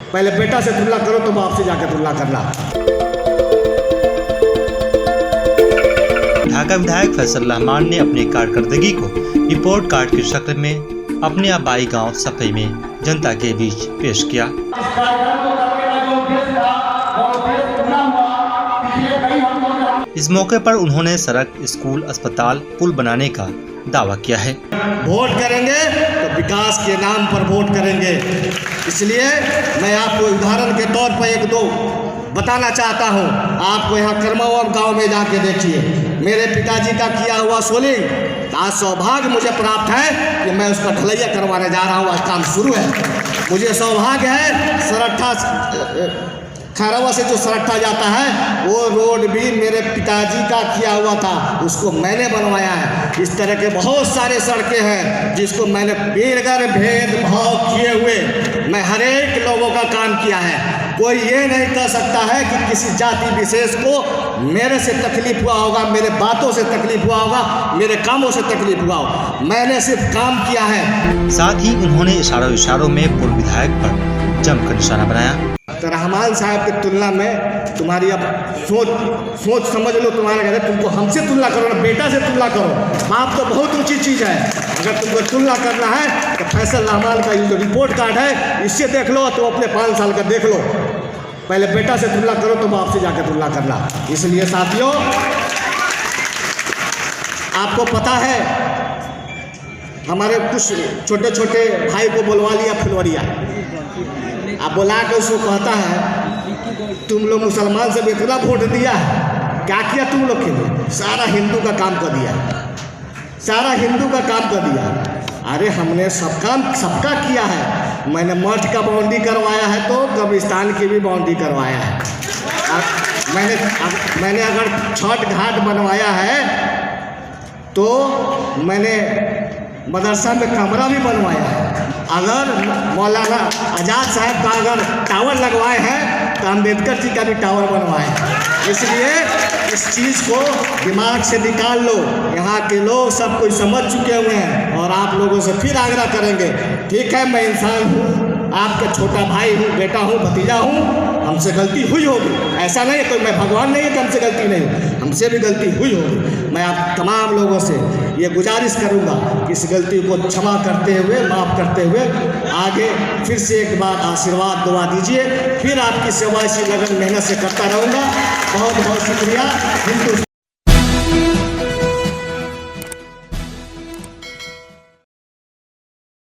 पहले बेटा से तुलना करो तो बाप से जाकर तुलना करना। ढाका विधायक फैसल रहमान ने अपनी कारकर्दगी को रिपोर्ट कार्ड की शक्ल में अपने आबाई गांव सफई में जनता के बीच पेश किया। इस मौके पर उन्होंने सड़क, स्कूल, अस्पताल, पुल बनाने का दावा किया है। वोट करेंगे तो विकास के नाम पर वोट करेंगे, इसलिए मैं आपको उदाहरण के तौर पर एक दो बताना चाहता हूं। आपको यहाँ करमावर गांव में जाके देखिए, मेरे पिताजी का किया हुआ सोलिंग आज सौभाग्य मुझे प्राप्त है कि मैं उसका ढलैया करवाने जा रहा हूँ। आज काम शुरू है, मुझे सौभाग्य है। सरट्ठा खैरवा से जो सरट्ठा जाता है वो रोड भी मेरे पिताजी का किया हुआ था, उसको मैंने बनवाया है। इस तरह के बहुत सारे सड़कें हैं जिसको मैंने बेगर भेदभाव किए हुए मैं हर एक लोगों का काम किया है। कोई ये नहीं कह सकता है कि किसी जाति विशेष को मेरे से तकलीफ हुआ होगा, मेरे बातों से तकलीफ हुआ होगा, मेरे कामों से तकलीफ हुआ होगा। मैंने सिर्फ काम किया है। साथ ही उन्होंने इशारों में पूर्व विधायक पर जमकर निशाना बनाया। तो रहमान साहब की तुलना में तुम्हारी अब सोच समझ लो, तुम्हारे घर तुमको हमसे तुलना करो ना, बेटा से तुलना करो। बाप तो बहुत ऊंची चीज़ है। अगर तुमको तुलना करना है तो फैसल रहमान का जो रिपोर्ट कार्ड है इससे देख लो, तो अपने 5 साल का देख लो। पहले बेटा से तुलना करो तो बाप से जाकर तुलना करना। इसलिए साथियों, आपको पता है हमारे कुछ छोटे छोटे भाई को बुलवा लिया फुलवरिया, अब बुला के उसको कहता है तुम लोग मुसलमान से इतना वोट दिया है, क्या किया तुम लोग के लिए? सारा हिंदू का काम कर दिया, सारा हिंदू का काम कर दिया। अरे हमने सब काम सबका किया है। मैंने मठ का बाउंड्री करवाया है तो कब्रिस्तान की भी बाउंड्री करवाया है। मैंने अगर छठ घाट बनवाया है तो मैंने मदरसा में कमरा भी बनवाया है। अगर मौलाना आज़ाद साहब का अगर टावर लगवाए हैं तो अम्बेडकर जी का भी टावर बनवाए हैं। इसलिए इस चीज़ को दिमाग से निकाल लो। यहाँ के लोग सब कुछ समझ चुके हुए हैं और आप लोगों से फिर आग्रह करेंगे, ठीक है मैं इंसान हूँ, आपका छोटा भाई हूँ, बेटा हूँ, भतीजा हूँ, हमसे गलती हुई होगी। ऐसा नहीं है कोई मैं भगवान नहीं है कि हमसे गलती नहीं हुई, हमसे भी गलती हुई होगी। मैं आप तमाम लोगों से ये गुजारिश करूंगा कि इस गलती को क्षमा करते हुए, माफ़ करते हुए आगे फिर से एक बार आशीर्वाद दुआ दीजिए। फिर आपकी सेवा इसी लगन मेहनत से करता रहूँगा। बहुत बहुत शुक्रिया। हिंदू